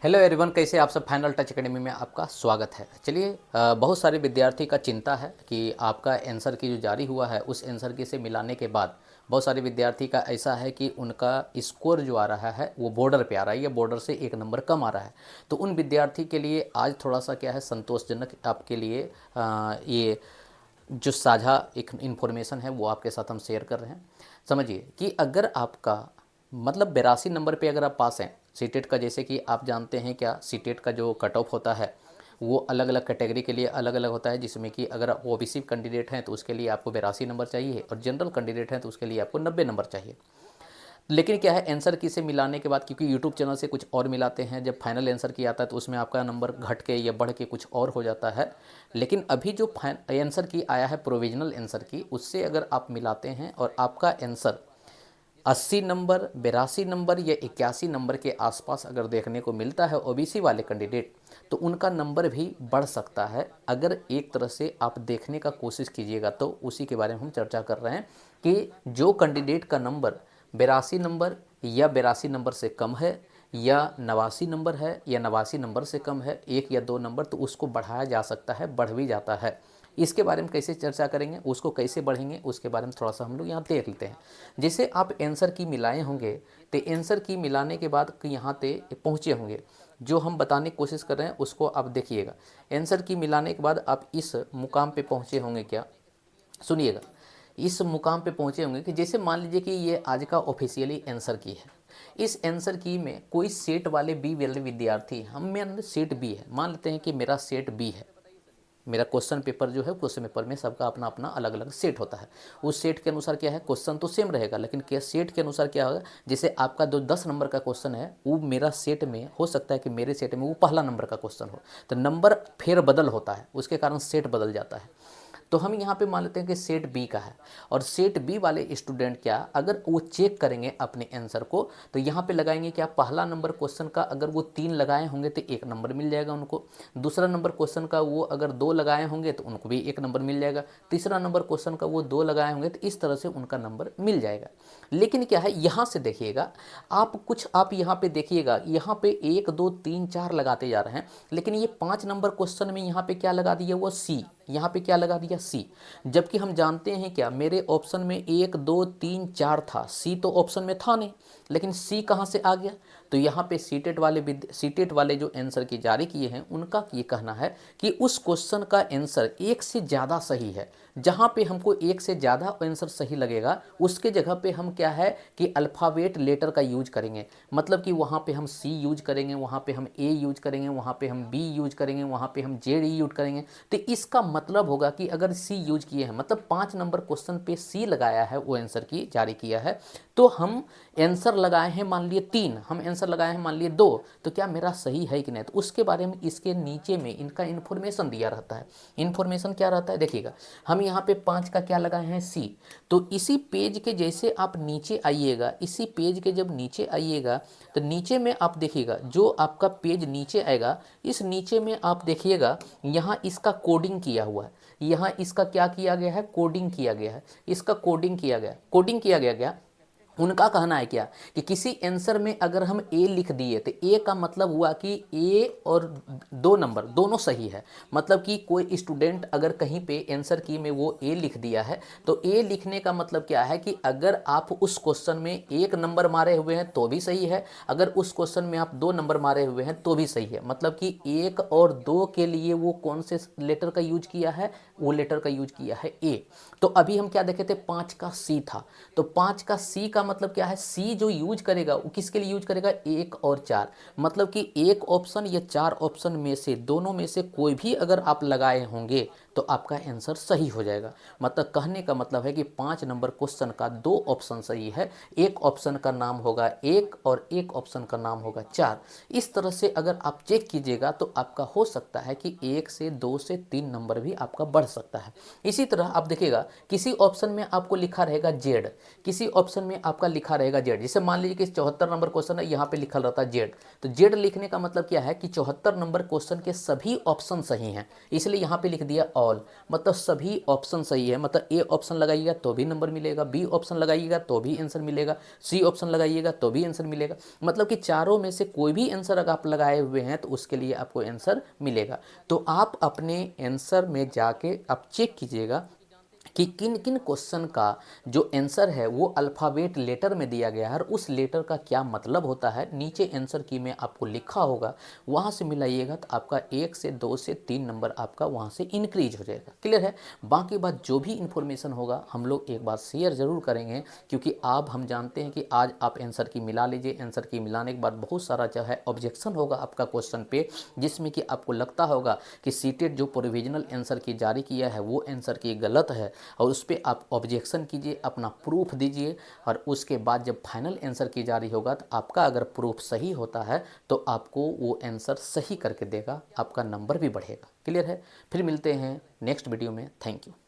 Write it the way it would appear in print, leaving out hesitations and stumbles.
Hello everyone, कैसे आप सब। फाइनल टच एकेडमी में आपका स्वागत है। चलिए, बहुत सारे विद्यार्थी का चिंता है कि आपका आंसर की जो जारी हुआ है उस आंसर की से मिलाने के बाद बहुत सारे विद्यार्थी का ऐसा है कि उनका स्कोर जो आ रहा है वो बॉर्डर पे आ रहा है या बॉर्डर से एक नंबर कम आ रहा है। तो उन विद्यार्थी के लिए आज थोड़ा सा क्या है, संतोषजनक आपके लिए ये जो साझा एक इन्फॉर्मेशन है वो आपके साथ हम शेयर कर रहे हैं। समझिए कि अगर आपका मतलब 82 नंबर पे अगर आप पास हैं सीटेट का, जैसे कि आप जानते हैं क्या, सीटेट का जो कट ऑफ होता है वो अलग अलग कैटेगरी के लिए अलग अलग होता है, जिसमें कि अगर आप ओबीसी कैंडिडेट हैं तो उसके लिए आपको 82 नंबर चाहिए और जनरल कैंडिडेट हैं तो उसके लिए आपको 90 नंबर चाहिए। लेकिन क्या है, आंसर की से मिलाने के बाद, क्योंकि यूट्यूब चैनल से कुछ और मिलाते हैं, जब फाइनल आंसर की आता है तो उसमें आपका नंबर घट के या बढ़ के कुछ और हो जाता है। लेकिन अभी जो आंसर की आया है प्रोविजनल आंसर की, उससे अगर आप मिलाते हैं और आपका आंसर 80 नंबर, 82 नंबर या 81 नंबर के आसपास अगर देखने को मिलता है ओबीसी वाले कैंडिडेट, तो उनका नंबर भी बढ़ सकता है। अगर एक तरह से आप देखने का कोशिश कीजिएगा तो उसी के बारे में हम चर्चा कर रहे हैं कि जो कैंडिडेट का नंबर 82 नंबर या 82 नंबर से कम है या 89 नंबर है या 89 नंबर से कम है, एक या दो नंबर, तो उसको बढ़ाया जा सकता है, बढ़ भी जाता है। इसके बारे में कैसे चर्चा करेंगे, उसको कैसे बढ़ेंगे, उसके बारे में थोड़ा सा हम लोग यहाँ देख लेते हैं। जैसे आप आंसर की मिलाए होंगे तो आंसर की मिलाने के बाद यहाँ पे पहुँचे होंगे, जो हम बताने की कोशिश कर रहे हैं उसको आप देखिएगा। आंसर की मिलाने के बाद आप इस मुकाम पे पहुँचे होंगे क्या, सुनिएगा। इस मुकाम पे पहुँचे होंगे कि जैसे मान लीजिए कि ये आज का ऑफिशियली आंसर की है। इस आंसर की में कोई सेट वाले बी वाले विद्यार्थी, हम में सेट बी है, मान लेते हैं कि मेरा सेट बी है। मेरा क्वेश्चन पेपर जो है, क्वेश्चन पेपर में सबका अपना अपना अलग अलग सेट होता है। उस सेट के अनुसार क्या है, क्वेश्चन तो सेम रहेगा, लेकिन क्या सेट के अनुसार क्या होगा। जैसे आपका जो 10 नंबर का क्वेश्चन है वो मेरा सेट में हो सकता है कि मेरे सेट में वो पहला नंबर का क्वेश्चन हो, तो नंबर फेर बदल होता है, उसके कारण सेट बदल जाता है। तो हम यहाँ पे मान लेते हैं कि सेट बी का है, और सेट बी वाले स्टूडेंट क्या, अगर वो चेक करेंगे अपने आंसर को, तो यहाँ पे लगाएंगे क्या, पहला नंबर क्वेश्चन का अगर वो 3 लगाए होंगे तो 1 नंबर मिल जाएगा उनको। दूसरा नंबर क्वेश्चन का वो अगर 2 लगाए होंगे तो उनको भी 1 नंबर मिल जाएगा। तीसरा नंबर क्वेश्चन का वो 2 लगाए होंगे तो इस तरह से उनका नंबर मिल जाएगा। लेकिन क्या है, यहाँ से देखिएगा आप यहाँ पे देखिएगा, यहाँ पे 1 2 3 4 लगाते जा रहे हैं, लेकिन ये 5 नंबर क्वेश्चन में यहाँ पे क्या लगा दिया, वो सी, यहाँ पे क्या लगा दिया, सी। जबकि हम जानते हैं क्या, मेरे ऑप्शन में 1 2 3 4 था, सी तो ऑप्शन में था नहीं, लेकिन सी कहाँ से आ गया। तो यहाँ पे सीटेट वाले जो आंसर की जारी किए हैं उनका ये कहना है कि उस क्वेश्चन का आंसर एक से ज़्यादा सही है। जहाँ पे हमको एक से ज़्यादा आंसर सही लगेगा उसके जगह पे हम क्या है कि अल्फ़ाबेट लेटर का यूज करेंगे। मतलब कि वहाँ पे हम सी यूज करेंगे, वहाँ पे हम ए यूज करेंगे, वहाँ पे हम बी यूज करेंगे, वहाँ पे हम जेड यूज करेंगे। तो इसका मतलब होगा कि अगर सी यूज किए हैं, मतलब 5 नंबर क्वेश्चन पे सी लगाया है, वो आंसर की जारी किया है, तो हम आंसर लगाए हैं मान लिए 3, हम आंसर लगाए हैं मान लिए 2, तो क्या मेरा सही है कि नहीं। तो उसके बारे में इसके नीचे में इनका इन्फॉर्मेशन दिया रहता है। इन्फॉर्मेशन क्या रहता है देखिएगा, हम यहाँ पे 5 का क्या लगाए हैं, सी। तो इसी पेज के जैसे आप नीचे आइएगा, इसी पेज के जब नीचे आइएगा तो नीचे में आप देखिएगा, जो आपका पेज नीचे आएगा, इस नीचे में आप देखिएगा यहाँ इसका कोडिंग किया हुआ है। यहाँ इसका क्या किया गया है, कोडिंग किया गया है, इसका कोडिंग किया गया, कोडिंग किया गया क्या। उनका कहना है क्या कि किसी आंसर में अगर हम ए लिख दिए तो ए का मतलब हुआ कि ए और 2 नंबर दोनों सही है। मतलब कि कोई स्टूडेंट अगर कहीं पे आंसर की में वो ए लिख दिया है, तो ए लिखने का मतलब क्या है कि अगर आप उस क्वेश्चन में 1 नंबर मारे हुए हैं तो भी सही है, अगर उस क्वेश्चन में आप 2 नंबर मारे हुए हैं तो भी सही है। मतलब कि 1 और 2 के लिए वो कौन से लेटर का यूज किया है, वो लेटर का यूज किया है ए। तो अभी हम क्या देखे थे, 5 का सी था, तो 5 का सी का मतलब क्या है, सी जो यूज करेगा वो किसके लिए यूज करेगा, 1 और 4। मतलब कि एक ऑप्शन या 4 ऑप्शन में से दोनों में से कोई भी अगर आप लगाए होंगे तो आपका आंसर सही हो जाएगा। मतलब कहने का मतलब है कि 5 नंबर क्वेश्चन का 2 ऑप्शन सही है, एक ऑप्शन का नाम होगा 1 और एक ऑप्शन का नाम होगा 4। इस तरह से अगर आप चेक कीजिएगा तो आपका हो सकता है कि 1 से 2 से 3 नंबर भी आपका बढ़ सकता है। इसी तरह आप देखिएगा, किसी ऑप्शन में आपको लिखा रहेगा जेड, किसी ऑप्शन में आपका लिखा रहेगा जेड। जैसे मान लीजिए कि 74 नंबर क्वेश्चन है, यहाँ पे लिखा रहता है जेड, तो जेड लिखने का मतलब क्या है कि 74 नंबर क्वेश्चन के सभी ऑप्शन सही हैं, इसलिए यहाँ पे लिख दिया ऑल, मतलब सभी ऑप्शन सही है, मतलब ए ऑप्शन लगाइएगा तो भी नंबर मिलेगा, बी ऑप्शन लगाइएगा तो भी आंसर मिलेगा, सी ऑप्शन लगाइएगा तो भी आंसर मिलेगा, मतलब कि चारों में से कोई भी आंसर अगर आप लगाए हुए हैं तो उसके लिए आपको आंसर मिलेगा। तो आप अपने आंसर में जाके आप चेक कीजिएगा कि किन किन क्वेश्चन का जो आंसर है वो अल्फ़ाबेट लेटर में दिया गया है और उस लेटर का क्या मतलब होता है नीचे आंसर की में आपको लिखा होगा, वहाँ से मिलाइएगा तो आपका 1 से 2 से 3 नंबर आपका वहाँ से इंक्रीज हो जाएगा। क्लियर है। बाकी बात जो भी इन्फॉर्मेशन होगा हम लोग एक बार शेयर ज़रूर करेंगे, क्योंकि आप हम जानते हैं कि आज आप आंसर की मिला लीजिए, आंसर की मिलाने के बाद बहुत सारा जो है ऑब्जेक्शन होगा आपका क्वेश्चन पे, जिसमें कि आपको लगता होगा कि सीटेट जो प्रोविजनल आंसर की जारी किया है वो आंसर की गलत है, और उस पर आप ऑब्जेक्शन कीजिए, अपना प्रूफ दीजिए, और उसके बाद जब फाइनल आंसर की जारी होगा तो आपका अगर प्रूफ सही होता है तो आपको वो आंसर सही करके देगा, आपका नंबर भी बढ़ेगा। क्लियर है। फिर मिलते हैं नेक्स्ट वीडियो में। Thank you.